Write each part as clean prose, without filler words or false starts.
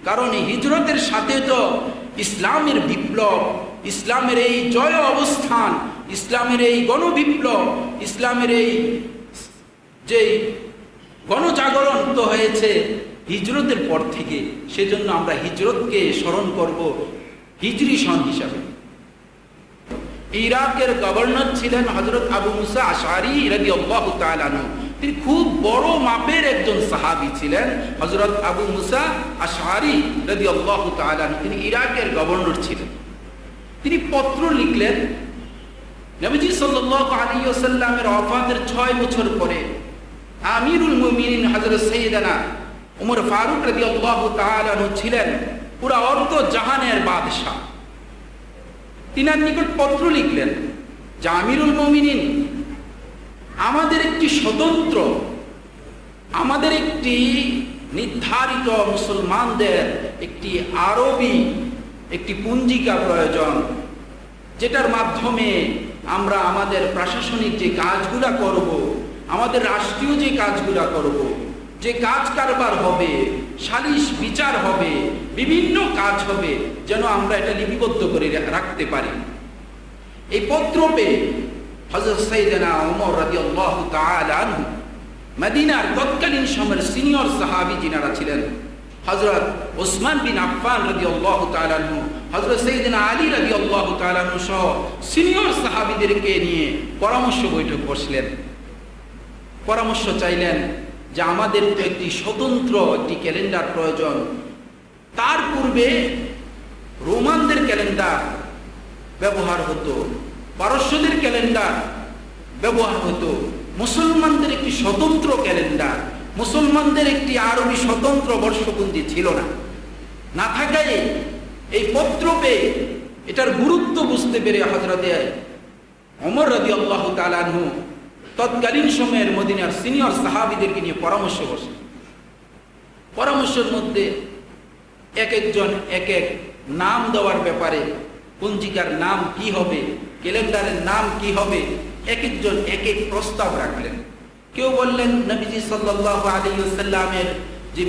কারণ এই হিজরতের সাথে তো ইসলামের বিপ্লব, ইসলামের এই জয় অবস্থান, ইসলামের এই গণবিপ্লব, ইসলামের এই যে গণজাগরণ তো হয়েছে হিজরতের পর থেকে। সেজন্য আমরা হিজরতকে স্মরণ করব হিজরি সন হিসাবে। ইরাকের গভর্নর ছিলেন হযরত আবু মুসা আশআরী রাদিয়াল্লাহু তাআলা আনহু। তিনি খুব বড় মাপের একজন সাহাবী ছিলেন, হযরত আবু মুসা আশআরী রাদিয়াল্লাহু তাআলা আনহু। তিনি ইরাকের গভর্নর ছিলেন। তিনি পত্র লিখলেন নবীজি সাল্লাল্লাহু আলাইহি ওয়াসাল্লামের ওয়াফাতের 6 বছর পরে আমিরুল মুমিনিন হযরত সাইয়েদনা ওমর ফারুক রাদিয়াল্লাহু তাআলা আনহু ছিলেন পুরা অর্ধ জাহানের বাদশা। তিনার নিকট পত্র লিখলেন যে আমিরুল মুমিনিন, আমাদের একটি স্বতন্ত্র, আমাদের একটি নির্ধারিত মুসলমানদের একটি আরবি একটি পঞ্জিকা প্রয়োজন, যেটার মাধ্যমে আমরা আমাদের প্রশাসনিক যে কাজগুলা করব, আমাদের রাষ্ট্রীয় যে কাজগুলা করব, যে কাজ কারবার হবে, সালিশ বিচার হবে, বিভিন্ন কাজ হবে, যেন আমরা এটা লিপিবদ্ধ করে রাখতে পারি। এই পত্র পেয়ে হযরত সাইয়েদনা ওমর রাদিয়াল্লাহু তাআলা আনহু, মদিনার তৎকালীন সময়ের সিনিয়র সাহাবী যিনারা ছিলেন হযরত ওসমান বিন আফফান রাদিয়াল্লাহু তাআলা আনহু, হযরত সাইয়েদনা আলী রাদিয়াল্লাহু তাআলা আনহু সহ সিনিয়র সাহাবীদেরকে নিয়ে পরামর্শ বৈঠক বসলেন। পরামর্শ চাইলেন যে আমাদের তো একটি স্বতন্ত্র একটি ক্যালেন্ডার প্রয়োজন। তার পূর্বে রোমানদের ক্যালেন্ডার ব্যবহার হতো, পারস্যদের ক্যালেন্ডার ব্যবহার হতো, মুসলমানদের একটি স্বতন্ত্র ক্যালেন্ডার, মুসলমানদের একটি আরবি স্বতন্ত্র বর্ষপঞ্জি ছিল না। না থাকায় এই পত্র পেয়ে এটার গুরুত্ব বুঝতে পেরে হযরতে ওমর রাদিয়াল্লাহু তাআলা আনহু তৎকালীন সময়ের মদিনার সিনিয়র সাহাবীদেরকে নিয়ে পরামর্শ বসলেন। পরামর্শের মধ্যে এক একজন এক এক নাম দেওয়ার ব্যাপারে, পঞ্জিকার নাম কি হবে, ক্যালেন্ডারের নাম কি হবে, এক একজন এক এক প্রস্তাব রাখলেন। কেউ বললেন নবীজি সাল্লাল্লাহু আলাইহি ওয়াসাল্লামের যে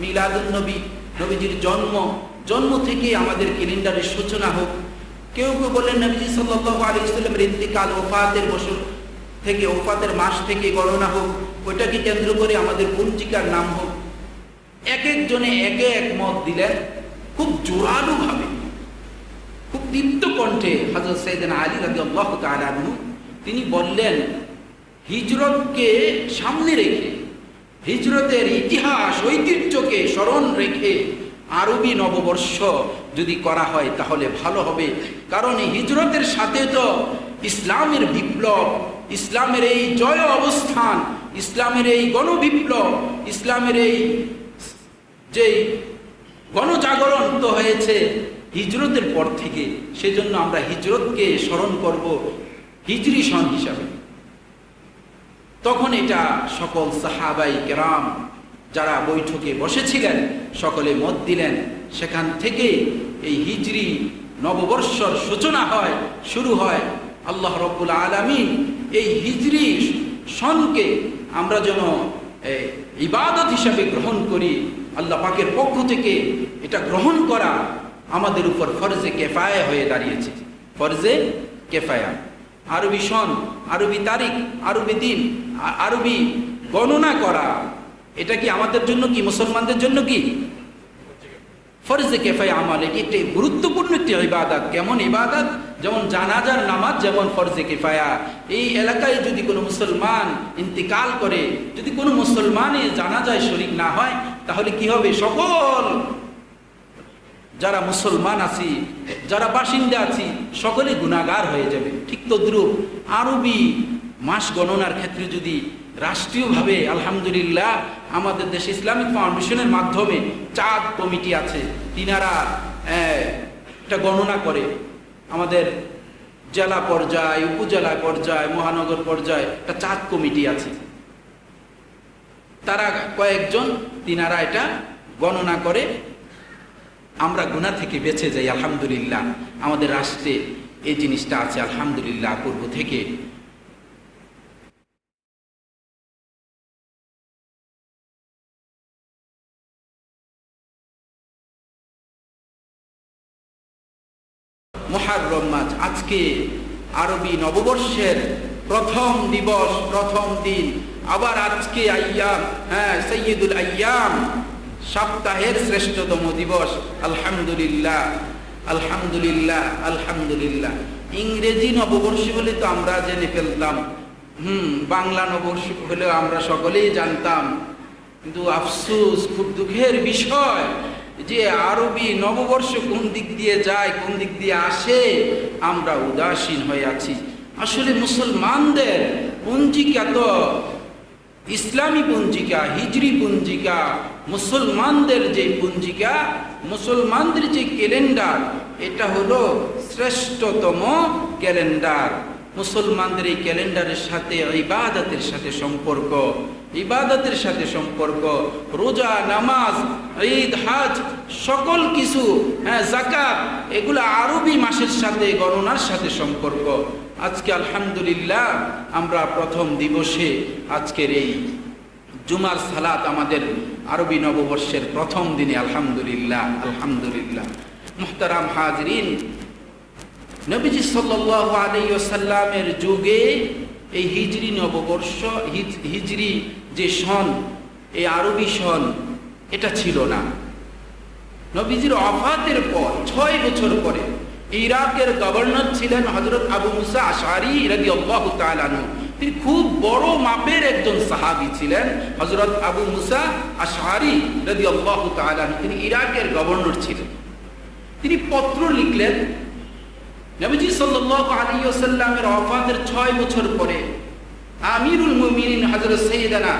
মিলাদুন নবী, নবীজির জন্ম থেকে আমাদের ক্যালেন্ডারের সূচনা হোক। কেউ কেউ বললেন নবীজি সাল্লাল্লাহু আলাইহি ওয়াসাল্লামের ইন্তিকাল, ওফাতের বছর থেকে, ওফাতের মাস থেকে গণনা হোক, ওইটাকে কেন্দ্র করে আমাদের পঞ্জিকার নাম হোক। এক একজনে একে এক মত দিলেন খুব জোরালো ভাবে, খুব দীপ্ত কণ্ঠে। হযরত সাইয়েদনা আলী রাদিয়াল্লাহু তাআলা আনহু তিনি বললেন, হিজরতকে সামনে রেখে, হিজরতের ইতিহাস ঐতিহ্যকে স্মরণ রেখে আরবি নববর্ষ যদি করা হয় তাহলে ভালো হবে। কারণ এই হিজরতের সাথে তো ইসলামের বিপ্লব, ইসলামের এই জয় অবস্থান, ইসলামের এই গণবিপ্লব, ইসলামের এই যে গণজাগরণ তো হয়েছে হিজরতের পর থেকে। সেজন্য আমরা হিজরতকে স্মরণ করব হিজরি সন হিসাবে। তখন এটা সকল সাহাবাই কেরাম যারা বৈঠকে বসেছিলেন সকলে মত দিলেন। সেখান থেকে এই হিজরি নববর্ষর সূচনা হয়, শুরু হয়। আল্লাহ রাব্বুল আলামিন এই হিজরি সনকে আমরা যেন ইবাদত হিসাবে গ্রহণ করি। আল্লাহ পাকের পক্ষ থেকে এটা গ্রহণ করা আমাদের উপর ফরজে কেফায়া হয়ে দাঁড়িয়েছে। ফরজে কেফায়া। আরবি সন, আরবি তারিখ, আরবি দিন, আরবি গণনা করা, এটা কি আমাদের জন্য, কি মুসলমানদের জন্য কি ফরজে কেফায়া আমাল। এটি একটি গুরুত্বপূর্ণ একটি ইবাদত। কেমন ইবাদত? যেমন জানাজার নামাজ যেমন ফরজে কেফায়া। এই এলাকায় যদি কোনো মুসলমান ইন্তিকাল করে, যদি কোনো মুসলমানের জানাজায় শরীক না হয়, তাহলে কি হবে? সকল যারা মুসলমান আছি, যারা বাসিন্দা আছি, সকলে গুনাহগার হয়ে যাবে। ঠিক তদ্রূপ আরবি মাস গণনার ক্ষেত্রে যদি রাষ্ট্রীয়ভাবে আলহামদুলিল্লাহ আমাদের দেশে ইসলামিক ফাউন্ডেশনের মাধ্যমে চাঁদ কমিটি আছে, তিনারা এটা গণনা করে। আমাদের জেলা পর্যায়, উপজেলা পর্যায়, মহানগর পর্যায়ে একটা চাঁদ কমিটি আছে। তারা কয়েকজন তিনারা এটা গণনা করে। আমরা গুনাহ থেকে বেঁচে যাই আলহামদুলিল্লাহ। আমাদের রাষ্ট্রে এই জিনিসটা আছে আলহামদুলিল্লাহ পূর্ব থেকে। মুহররম মাস, আজকে আরবি নববর্ষের প্রথম দিবস, প্রথম দিন। আবার আজকে আইয়াম, সৈয়দুল আইয়াম, সপ্তাহের শ্রেষ্ঠতম দিবস। আলহামদুলিল্লাহ, আলহামদুলিল্লাহ, আলহামদুলিল্লাহ। ইংরেজি নববর্ষ বলে তো আমরা জেনে ফেলতাম, বাংলা নববর্ষ হলেও আমরা সকলেই জানতাম। কিন্তু আফসোস, খুব দুঃখের বিষয় যে আরবি নববর্ষ কোন দিক দিয়ে যায়, কোন দিক দিয়ে আসে, আমরা উদাসীন হয়ে আছি। আসলে মুসলমানদের পঞ্জিকা তো ইসলামী পঞ্জিকা, হিজরি পঞ্জিকা, মুসলমানদের যে পঞ্জিকা, মুসলমানদের যে ক্যালেন্ডার, এটা হলো শ্রেষ্ঠতম ক্যালেন্ডার। মুসলমানদের এই ক্যালেন্ডারের সাথে ইবাদতের সাথে সম্পর্ক, ইবাদতের সাথে সম্পর্ক, রোজা, নামাজ, ঈদ, হজ, সকল কিছু, যাকাত, এগুলো আরবি মাসের সাথে, গণনার সাথে সম্পর্ক। আজকে আলহামদুলিল্লাহ আমরা প্রথম দিবসে আজকের এই জুমার সালাত আমাদের আরবি নববর্ষের প্রথম দিনে। আলহামদুলিল্লাহ, আলহামদুলিল্লাহ। মুহতারাম হাজরিন, নবীজি সাল্লাল্লাহু আলাইহি ওয়াসাল্লামের যুগে এই হিজরি নববর্ষ, হিজরি যে সন, এই আরবি সন, এটা ছিল না। নবীজির ওয়াফাতের পর 6 বছর পরে ইরাকের গভর্নর ছিলেন হযরত আবু মুসা আশআরী রাদিয়াল্লাহু তাআলা আনহু। তিনি খুব বড় মাপের একজন সাহাবী ছিলেন, হযরত আবু মুসা আশআরী রাদিয়াল্লাহু তাআলা আনহু। তিনি ইরাকের গভর্নর ছিলেন। তিনি পত্র লিখলেন নবীজি সাল্লাল্লাহু আলাইহি ওয়াসাল্লামের ওয়াফাতের 6 বছর পরে আমিরুল মুমিনিন হযরত সাইয়েদনা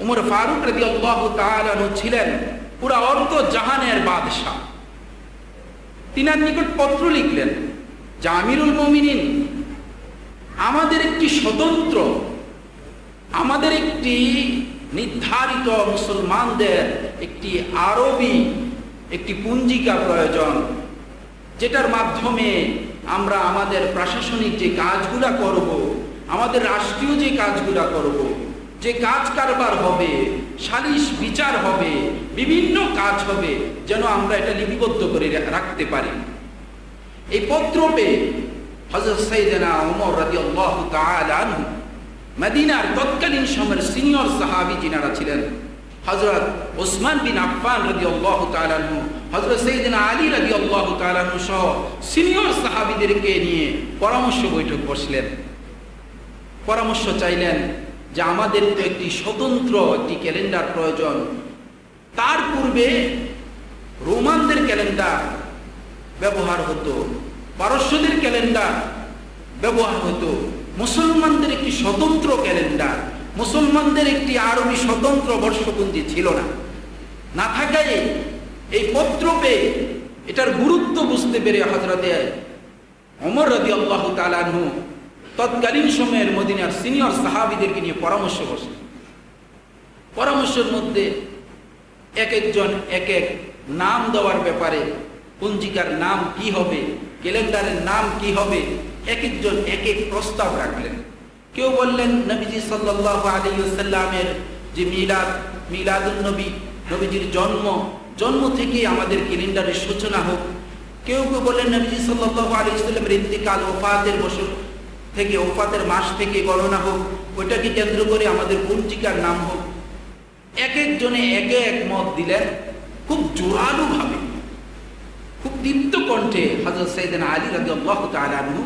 ওমর ফারুক রাদিয়াল্লাহু তাআলা আনহু ছিলেন পুরা অর্ধ জাহানের বাদশা। তিনার নিকট পত্র লিখলেন যে আমিরুল মুমিনিন, আমাদের একটি স্বতন্ত্র, আমাদের একটি নির্ধারিত মুসলমানদের একটি আরবি একটি পঞ্জিকা প্রয়োজন, যেটার মাধ্যমে আমরা আমাদের প্রশাসনিক যে কাজগুলা করব, আমাদের রাষ্ট্রীয় যে কাজগুলা করব, যে কাজ কারবার হবে, সালিশ বিচার হবে, বিভিন্ন কাজ হবে, যেন আমরা এটা লিপিবদ্ধ করে রাখতে পারি। এই পত্র পেয়ে হযরত সাইয়েদনা ওমর রাদিয়াল্লাহু তাআলা আনহু, মদিনার তৎকালীন সময়ের সিনিয়র সাহাবী যিনারা ছিলেন, হযরত ওসমান বিন আফফান রাদিয়াল্লাহু তাআলা আনহু, হযরত সাইয়েদনা আলী রাদিয়াল্লাহু তাআলা আনহু সহ সিনিয়র সাহাবীদেরকে নিয়ে পরামর্শ বৈঠক বসলেন। পরামর্শ চাইলেন যে আমাদের তো একটি স্বতন্ত্র একটি ক্যালেন্ডার প্রয়োজন। তার পূর্বে রোমানদের ক্যালেন্ডার ব্যবহার হতো, পারস্যদের ক্যালেন্ডার ব্যবহার হতো। মুসলমানদের একটি স্বতন্ত্র ক্যালেন্ডার, মুসলমানদের একটি আরবি স্বতন্ত্র বর্ষপঞ্জি ছিল না। না থাকায় এই পত্র পেয়ে এটার গুরুত্ব বুঝতে পেরে হযরতে ওমর রাদিয়াল্লাহু তাআলা আনহু তৎকালীন সময়ের মদিনার সিনিয়র সাহাবীদেরকে নিয়ে পরামর্শ বসলেন। পরামর্শের মধ্যে এক একজন এক এক নাম দেওয়ার ব্যাপারে, পঞ্জিকার নাম কি হবে, ক্যালেন্ডারের নাম কি হবে, এক একজন এক এক প্রস্তাব রাখলেন। কেউ বললেন নবীজি সাল্লাল্লাহু আলাইহি ওয়াসাল্লামের যে মিলাদুন নবী, নবীজির জন্ম থেকে আমাদের ক্যালেন্ডারের সূচনা হোক। কেউ কেউ বললেন নবীজি সাল্লাল্লাহু আলাইহি ওয়াসাল্লামের ইন্তিকাল, ওফাতের বছর থেকে, ওফাতের মাস থেকে গণনা হোক, ওইটাকে কেন্দ্র করে আমাদের পঞ্জিকার নাম হোক। এক একজনে এক এক মত দিলেন, খুব জোরালো ভাবে, খুব দীপ্ত কণ্ঠে। হযরত সাইয়েদনা আলী রাদিয়াল্লাহু তাআলা আনহু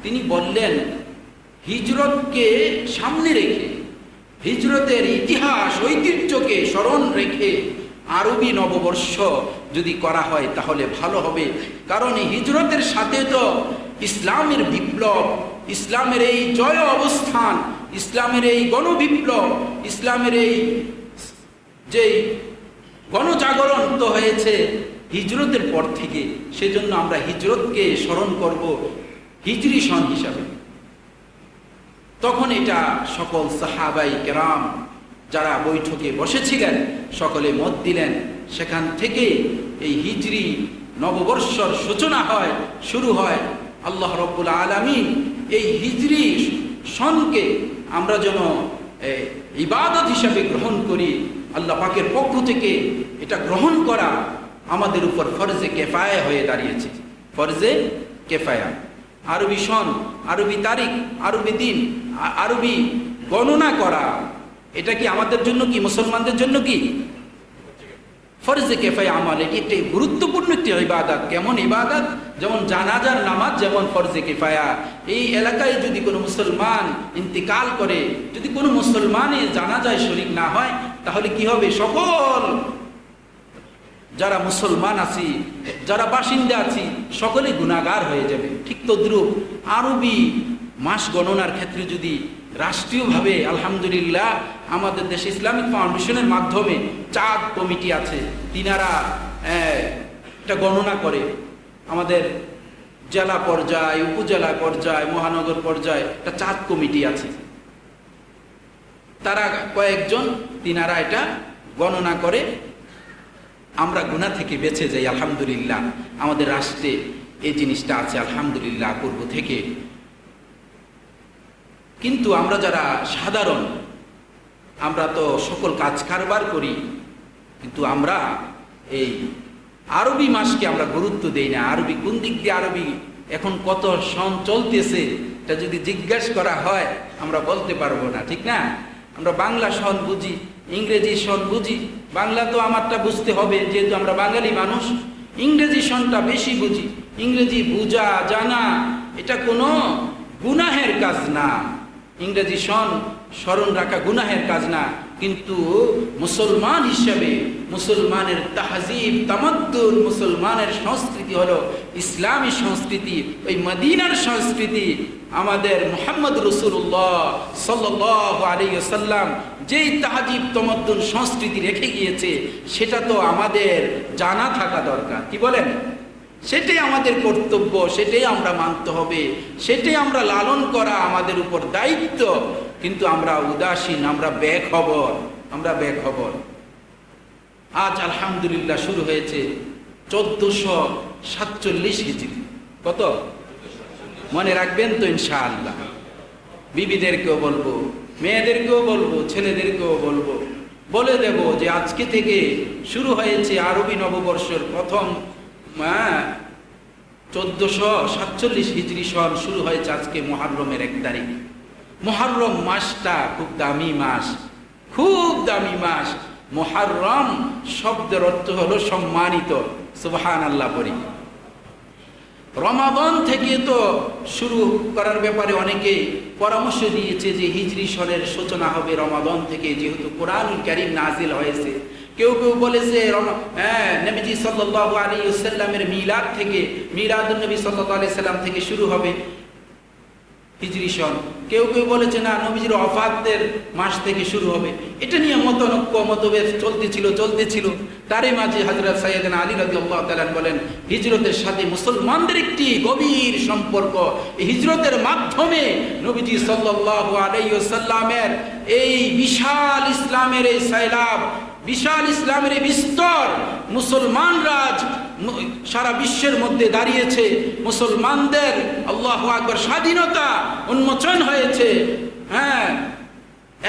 তিনি বললেন, হিজরতকে সামনে রেখে, হিজরতের ইতিহাস ঐতিহ্যকে স্মরণ রেখে আরবি নববর্ষ যদি করা হয় তাহলে ভালো হবে। কারণ এই হিজরতের সাথে তো ইসলামের বিপ্লব, ইসলামের এই জয় অবস্থান, ইসলামের এই গণবিপ্লব, ইসলামের এই যে গণজাগরণ তো হয়েছে হিজরতের পর থেকে। সেজন্য আমরা হিজরতকে স্মরণ করব হিজরি সন হিসাবে। তখন এটা সকল সাহাবাই কেরাম যারা বৈঠকে বসেছিলেন সকলে মত দিলেন। সেখান থেকে এই হিজরি নববর্ষর সূচনা হয়, শুরু হয়। আল্লাহ রাব্বুল আলামিন এই হিজরি সনকে আমরা যেন ইবাদত হিসাবে গ্রহণ করি। আল্লাহ পাকের পক্ষ থেকে এটা গ্রহণ করা আমাদের উপর ফরজে কিফায়া হয়ে দাঁড়িয়েছে, ফরজে কেফায়া, আরবি সন, আরবি তারিখ, আরবি দিন, আরবি গণনা করা, এটা কি আমাদের জন্য, কি মুসলমানদের জন্য কি ফরজে কেফায়া আমল? এটি একটি গুরুত্বপূর্ণ একটি ইবাদত। কেমন ইবাদত? যেমন জানাজার নামাজ যেমন ফরজে কেফায়া। এই এলাকায় যদি কোনো মুসলমান ইন্তিকাল করে, যদি কোনো মুসলমানের জানাজায় শরীক না হয়, তাহলে কি হবে? সকল যারা মুসলমান আছি, যারা বাসিন্দা আছি, সকলে গুনাহগার হয়ে যাবে। ঠিক তদ্রূপ আরবি মাস গণনার ক্ষেত্রে যদি রাষ্ট্রীয়ভাবে আলহামদুলিল্লাহ আমাদের দেশে ইসলামিক ফাউন্ডেশনের মাধ্যমে চাঁদ কমিটি আছে, তিনারা এটা গণনা করে। আমাদের জেলা পর্যায়, উপজেলা পর্যায়, মহানগর পর্যায়ে একটা চাঁদ কমিটি আছে, তারা কয়েকজন তিনারা এটা গণনা করে। আমরা গুনাহ থেকে বেঁচে যাই আলহামদুলিল্লাহ। আমাদের রাষ্ট্রে এই জিনিসটা আছে আলহামদুলিল্লাহ পূর্ব থেকে। কিন্তু আমরা যারা সাধারণ, আমরা তো সকল কাজ কারবার করি, কিন্তু আমরা এই আরবি মাসকে আমরা গুরুত্ব দেই না। আরবি কোন দিক দিয়ে, আরবি এখন কত সন চলতেছে, এটা যদি জিজ্ঞাসা করা হয় আমরা বলতে পারবো না, ঠিক না? আমরা বাংলা সন বুঝি, ইংরেজি সন বুঝি। বাংলা তো আমারটা বুঝতে হবে, যেহেতু আমরা বাঙালি মানুষ। ইংরেজি সনটা বেশি বুঝি। ইংরেজি বুঝা জানা এটা কোনো গুনাহের কাজ না। ইংরেজি সন স্মরণ রাখা গুনাহের কাজ না। কিন্তু মুসলমান হিসেবে মুসলমানের তাহজিব, তামাদ্দুন, মুসলমানের সংস্কৃতি হলো ইসলামী সংস্কৃতি, ওই মদিনার সংস্কৃতি। আমাদের মুহাম্মদ রাসূলুল্লাহ সাল্লাল্লাহু আলাইহি ওয়াসাল্লাম যেই তাহজিব, তামাদ্দুন সংস্কৃতি রেখে গিয়েছে, সেটা তো আমাদের জানা থাকা দরকার। কি বলেন? সেটাই আমাদের কর্তব্য, সেটাই আমরা মানতে হবে, সেটাই আমরা লালন করা আমাদের উপর দায়িত্ব। কিন্তু আমরা উদাসীন, আমরা বেখবর, আমরা বেখবর। আজ আলহামদুলিল্লাহ শুরু হয়েছে 1447 হিজরি। কত মনে রাখবেন তো ইনশাআল্লাহ। বিবিদেরকেও বলবো, মেয়েদেরকেও বলবো, ছেলেদেরকেও বলবো, বলে দেব যে আজকে থেকে শুরু হয়েছে আরবি নববর্ষের প্রথম 1447 হিজরি সন শুরু হয়েছে আজকে মুহররমের 1 তারিখ। মুহররম মাসটা খুব দামি মাস, খুব দামি মাস। মুহররম শব্দের অর্থ হলো সম্মানিত। সুবহানাল্লাহ পড়ি। রমাদান থেকে তো শুরু করার ব্যাপারে অনেকে পরামর্শ দিয়েছে যে হিজরি সনের সূচনা হবে রমাদান থেকে, যেহেতু কোরআনুল কারীম নাজিল হয়েছে। কেউ কেউ বলেছে নবীজি সাল্লাল্লাহু আলাইহি ওয়াসাল্লামের মিলাদ থেকে, মিলাদুন নবী সাল্লাল্লাহু আলাইহি সাল্লাম থেকে শুরু হবে হিজরি সন। কেউ কেউ বলেছে না, নবীজির ওয়াফাতের মাস থেকে শুরু হবে। এটা নিয়ে মতনৈক্য, মতভেদ চলতেছিল। তারই মাঝে হযরত সাইয়েদনা আলী রাদিয়াল্লাহু তাআলা বলেন, হিজরতের সাথে মুসলমানদের একটি গভীর সম্পর্ক। এই হিজরতের মাধ্যমে নবীজি সাল্লাল্লাহু আলাইহি ওয়াসাল্লামের এই বিশাল ইসলামের এই সাইলাব, বিশাল ইসলামের এই বিস্তর, মুসলমানরা সারা বিশ্বের মধ্যে দাঁড়িয়েছে। মুসলমানদের আল্লাহু আকবার স্বাধীনতা উন্মোচন হয়েছে।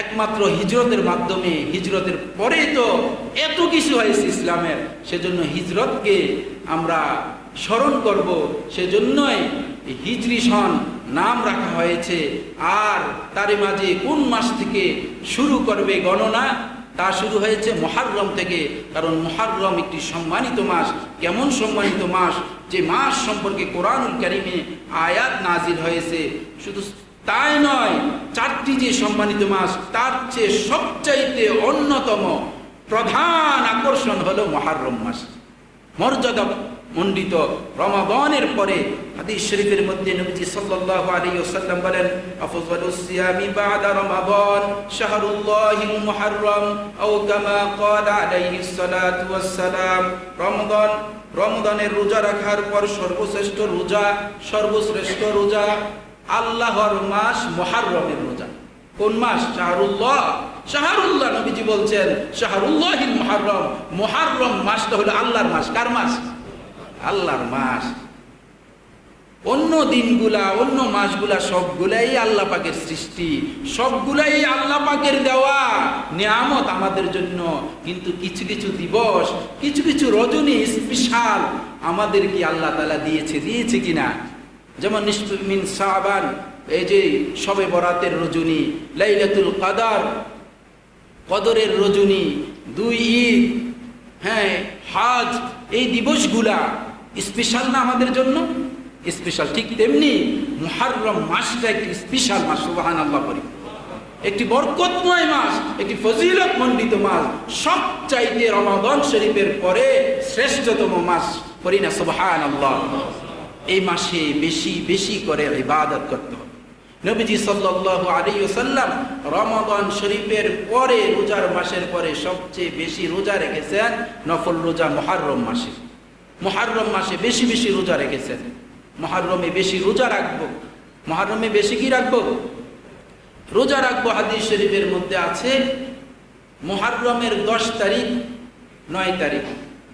একমাত্র হিজরতের মাধ্যমে। হিজরতের পরেই তো এত কিছু হয়েছে ইসলামের। সেজন্য হিজরতকে আমরা স্মরণ করব, সেজন্যই হিজরি সন নাম রাখা হয়েছে। আর তারই মাঝে কোন মাস থেকে শুরু করবে গণনা, তা শুরু হয়েছে মুহররম থেকে। কারণ মুহররম একটি সম্মানিত মাস। কেমন সম্মানিত মাস? যে মাস সম্পর্কে কোরআনুল কারীমে আয়াত নাজিল হয়েছে। শুধু তাই নয়, 4টি যে সম্মানিত মাস, তার চেয়ে সবচাইতে অন্যতম প্রধান আকর্ষণ হলো মুহররম মাস। মর্যাদা মণ্ডিত রমাদানের পরে হাদিস শরীফের মধ্যে নবীজি সাল্লাল্লাহু আলাইহি ওয়াসাল্লাম বলেন, আফযালুস সিয়ামি বা'দা রমাদান শাহরুল্লাহিল মুহররম আও কামা ক্বালা আলাইহিস সালাতু ওয়াস সালাম। রমজানের রোজা রাখার পর সর্বশ্রেষ্ঠ রোজা আল্লাহর মাস মুহররমের রোজা। কোন মাস? শাহরুল্লাহ। নবীজি বলছেন শাহরুল্লাহিল মুহররম। মুহররম মাসটা হলো আল্লাহর মাস। কার মাস? আল্লাহর মাস। অন্য দিনগুলা, অন্য মাসগুলা সবগুলাই আল্লাহ পাকের সৃষ্টি, সবগুলাই আল্লাহ পাকের দেওয়া নিয়ামত আমাদের জন্য। কিন্তু কিছু কিছু দিবস, কিছু কিছু রজনী স্পেশাল আমাদের কি আল্লাহ তাআলা দিয়েছে কিনা? যেমন নিসফু মিন শাবান, এই যে শবে বরাতের রজনী, লাইলাতুল কদর, কদরের রজনী, 2 ঈদ, হ্যাঁ হজ, এই দিবসগুলা স্পেশাল না আমাদের জন্য? স্পেশাল। ঠিক তেমনি মুহররম মাসটা একটি স্পেশাল মাস, সুবহানাল্লাহ বলি, একটি বরকতময় মাস, একটি ফজিলত মণ্ডিত মাস, সবচাইতে রমাদান শরীফের পরে শ্রেষ্ঠতম মাস, করি না সুবহানাল্লাহ। এই মাসে বেশি বেশি করে ইবাদত করতে হবে। নবীজি সাল্লাল্লাহু আলাইহি ওয়াসাল্লাম রমাদান শরীফের পরে, রোজার মাসের পরে সবচেয়ে বেশি রোজা রেখেছেন নফল রোজা মুহররম মাসে। মুহররম মাসে বেশি বেশি রোজা রেখেছেন। মুহররমে বেশি রোজা রাখবো, মুহররমে বেশি কি রাখবো? রোজা রাখবো। হাদিস শরীফের মধ্যে আছে মুহররমের 10 তারিখ, 9 তারিখ,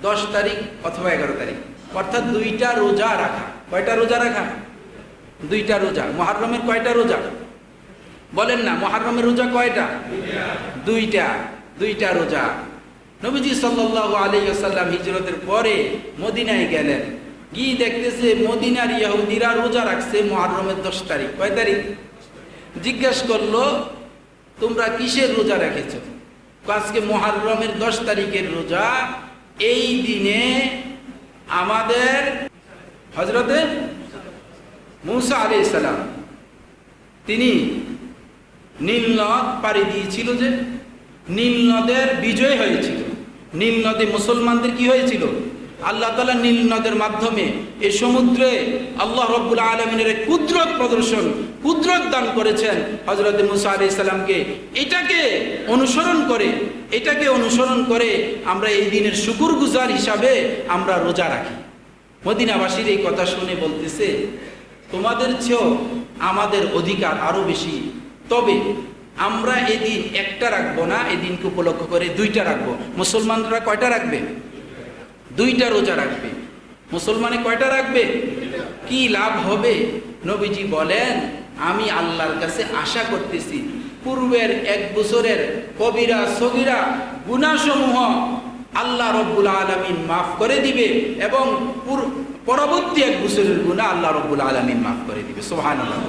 10 তারিখ অথবা 11 তারিখ, অর্থাৎ 2টা রোজা রাখা। কয়টা রোজা রাখা? 2টা রোজা। মুহররমের কয়টা রোজা বলেন না? মুহররমের রোজা কয়টা? 2টা রোজা। নবীজি সাল্লাল্লাহু আলাইহি ওয়াসাল্লাম হিজরতের পরে মদিনায় গেলেন, গিয়ে দেখতেছে মদিনার ইহুদিরা রোজা রাখছে মুহররমের 10 তারিখ। কয় তারিখ? জিজ্ঞেস করলো, তোমরা কিসের রোজা রেখেছো? আজকে মুহররমের 10 তারিখের রোজা। এই দিনে আমাদের হযরতে মূসা আলাইহিস সালাম তিনি নীল নদ পাড়ি দিয়েছিল, যে নীল নদের বিজয় হয়েছিল। নীল নদে মুসলমানদের কি হয়েছিল? আল্লাহ তাআলা নীল নদের মাধ্যমে এই সমুদ্রে আল্লাহ রাব্বুল আলামিনের কুদরত প্রদর্শন, কুদরত দান করেছেন হযরত মূসা আলাইহিস সালামকে। এটাকে অনুসরণ করে আমরা এই দিনের শুকরগুজার হিসাবে আমরা রোজা রাখি। মদিনাবাসীর এই কথা শুনে বলতেছে, তোমাদের চেয়েও আমাদের অধিকার আরো বেশি, তবে আমরা এদিন একটা রাখবো না, এই দিনকে উপলক্ষ করে 2টা রাখবো। মুসলমানরা কয়টা রাখবে? 2টা রোজা রাখবে। মুসলমানে কয়টা রাখবে? কি লাভ হবে? নবীজি বলেন, আমি আল্লাহর কাছে আশা করতেছি পূর্বের 1 বছরের কবিরা সগীরা গুনাহসমূহ আল্লাহ রব্বুল আলামিন মাফ করে দিবে, এবং পরবর্তী 1 বছরের গুনাহ আল্লাহ রব্বুল আলামিন মাফ করে দিবে। সুবহানাল্লাহ।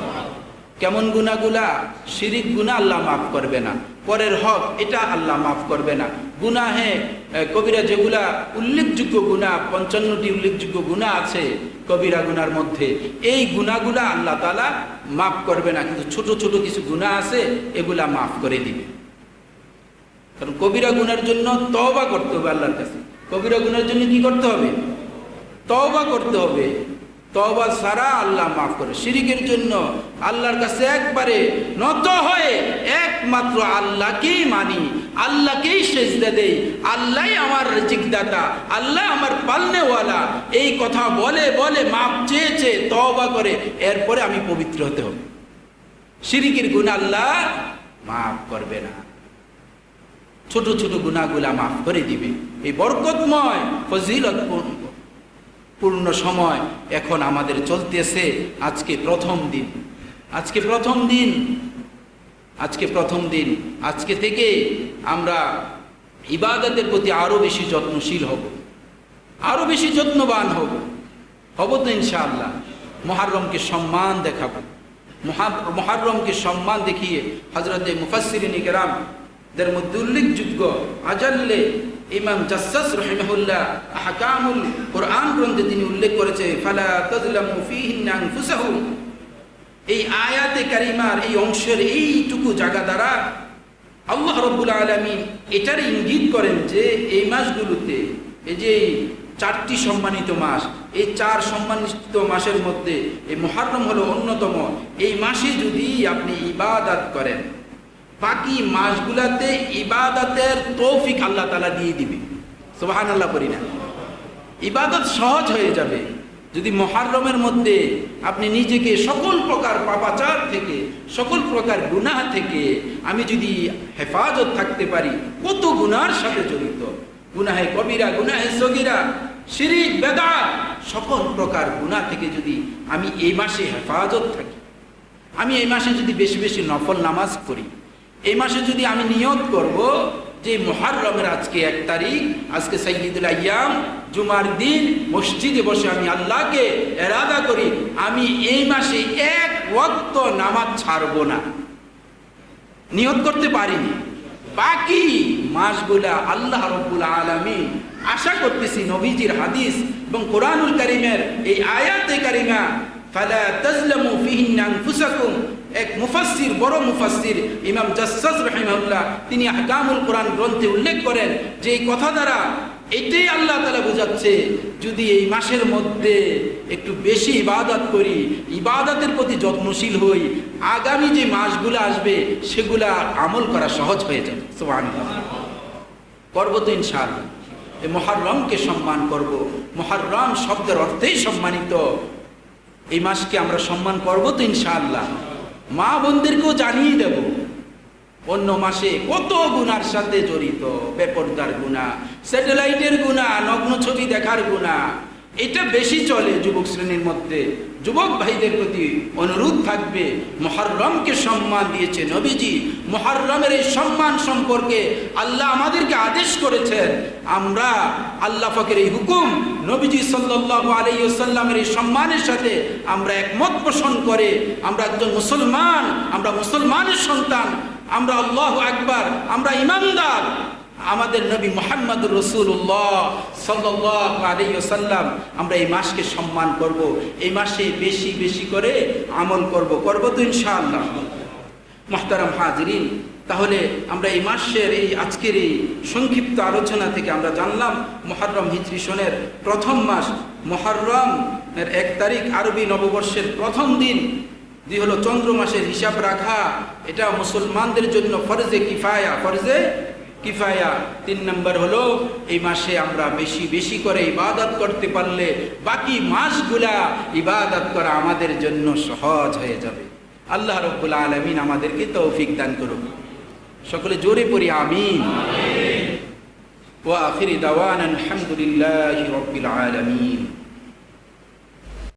কেমন গুনাহগুলা? শিরিক গুনাহ আল্লাহ মাফ করবে না, পরের হক এটা আল্লাহ মাফ করবে না। গুনাহে কবিরা যেগুলা উল্লেখযোগ্য গুনাহ, 55টি উল্লেখযোগ্য গুনাহ আছে কবিরা গুনার মধ্যে, এই গুনাহগুলা আল্লাহ তাআলা মাফ করবে না, কিন্তু ছোট ছোট কিছু গুনাহ আছে এগুলা মাফ করে দিবে। কারণ কবিরা গুনার জন্য তওবা করতে হবে আল্লাহর কাছে। কবিরা গুনার জন্য কি করতে হবে? তওবা করতে হবে। তওবা ছাড়া আল্লাহ মাফ করে। শিরিকের জন্য আল্লাহর কাছে একবারে নত হয়ে একমাত্র আল্লাহকেই মানি, আল্লাহকেই সেজদা দেই, আল্লাহই আমার রিজিকদাতা, আল্লাহ আমার পালনেওয়ালা, এই কথা বলে বলে মাফ চেয়ে তওবা করে এরপরে আমি পবিত্র হতে হবে। শিরিকের গুনাহ আল্লাহ মাফ করবে না, ছোট ছোট গুনাহগুলা মাফ করে দিবে। এই বরকতময় ফজিলতপূর্ণ সময় এখন আমাদের চলতেছে। আজকে প্রথম দিন। আজকে থেকে আমরা ইবাদতের প্রতি আরো বেশি যত্নশীল হব, আরো বেশি যত্নবান হব তো ইনশাআল্লাহ। মুহররমকে সম্মান দেখাবো। মুহররমকে সম্মান দেখিয়ে হযরতে মুফাসসিরিন কিরাম দের মধ্যে উল্লেখযোগ্য আজাল্লে ইমাম জাসসাস রাহিমাহুল্লাহ আহকামুল কোরআন গ্রন্থে তিনি উল্লেখ করেছে, ফালা তাজলামু ফীহিন্না আনফুসাহুম। এই আয়াতে কারিমার এই অংশের এইটুকু জায়গা দ্বারা আল্লাহ রাব্বুল আলামিন এটার ইঙ্গিত করেন যে এই মাসগুলোতে, এই যে 4টি সম্মানিত মাস, এই 4 সম্মানিত মাসের মধ্যে এই মুহররম হলো অন্যতম। এই মাসে যদি আপনি ইবাদত করেন, বাকি মাসগুলাতে ইবাদতের তৌফিক আল্লাহ তাআলা দিয়ে দিবে। সুবহানাল্লাহ করি না? ইবাদত সহজ হয়ে যাবে যদি মুহররমের মধ্যে আপনি নিজেকে সকল প্রকার পাপাচার থেকে, সকল প্রকার গুনাহ থেকে আমি যদি হেফাজত থাকতে পারি। কত গুনাহর সাথে জড়িত, গুনাহে কবিরা, গুনাহে সগীরা, শিরিক, বেদাত, সকল প্রকার গুনাহ থেকে যদি আমি এই মাসে হেফাজত থাকি, আমি এই মাসে যদি বেশি বেশি নফল নামাজ পড়ি, এই মাসে যদি আমি নিয়ত করব যে মুহররমের আজকে 1 তারিখ, আজকে সাইয়্যিদুল আইয়াম, জুমার দিন মসজিদে বসে আমি আল্লাহকে ইরাদা করি আমি এই মাসে 1 ওয়াক্ত নামাজ ছাড়বো না। নিয়ত করতে পারিনি। বাকি মাসগুলা আল্লাহ রাব্বুল আলামিন আশা করতেছি নবীজির হাদিস এবং কোরআনুল কারীমের এই আয়াতে কারিমা ফালা তাজলামু ফিহিন্না আনফুসাকুম, এক মুফাসসির, বড় মুফাসসির ইমাম জাসসাস রাহিমাহুল্লাহ, তিনি আহকামুল কোরআন গ্রন্থে উল্লেখ করেন যে এই কথা দ্বারা এটাই আল্লাহ তাআলা বোঝাচ্ছে যদি এই মাসের মধ্যে একটু বেশি ইবাদত করি, ইবাদতের প্রতি যত্নশীল হই, আগামী যে মাসগুলো আসবে সেগুলা আমল করা সহজ হয়ে যাবে। সুবহানাল্লাহ। করব তো ইনশাআল্লাহ। এই মুহররমকে সম্মান করব। মুহররম শব্দের অর্থেই সম্মানিত। এই মাসকে আমরা সম্মান করব তো ইনশাআল্লাহ। মা বোনদেরকেও জানিয়ে দেব অন্য মাসে কত গুনার সাথে জড়িত, বেপরদার গুনাহ, স্যাটেলাইটের গুনাহ, নগ্ন ছবি দেখার গুনাহ, এটা বেশি চলে যুবক শ্রেণীর মধ্যে। যুবক ভাইদের প্রতি অনুরোধ থাকবে, মুহররমকে সম্মান দিয়েছে নবীজি। মুহররমের এই সম্মান সম্পর্কে আল্লাহ আমাদেরকে আদেশ করেছেন। আমরা আল্লাহ পাকের এই হুকুম, নবীজি সাল্লাল্লাহু আলাইহি ওয়াসাল্লামের এই সম্মানের সাথে আমরা একমত পোষণ করে আমরা একজন মুসলমান, আমরা মুসলমানের সন্তান, আমরা আল্লাহু আকবার, আমরা ঈমানদার, আমাদের নবী মুহাম্মদুর রাসূলুল্লাহ সাল্লাল্লাহু আলাইহি ওয়াসাল্লাম, আমরা এই মাসকে সম্মান করব। এই মাসে বেশি বেশি করে আমল করব তো ইনশাআল্লাহ। মুহতারাম হাজিরিন, তাহলে আমরা এই মাসের এই আজকের এই সংক্ষিপ্ত আলোচনা থেকে আমরা জানলাম মুহররম হিজরি সনের প্রথম মাস। মুহররমের 1 তারিখ আরবি নববর্ষের প্রথম দিন, হলো চন্দ্র মাসের হিসাব রাখা, এটা মুসলমানদের জন্য ফরজে কিফায়া। 3 নম্বর হলো এই মাসে আমরা বেশি বেশি করে ইবাদত করতে পারলে বাকি মাসগুলা ইবাদত করা আমাদের জন্য সহজ হয়ে যাবে। আল্লাহ রাব্বুল আলামিন আমাদেরকে তৌফিক দান করুন। সকলে জোরে পড়ি আমিন। ওয়া আখিরি দাওয়ানা আলহামদুলিল্লাহি রাব্বিল আলামিন।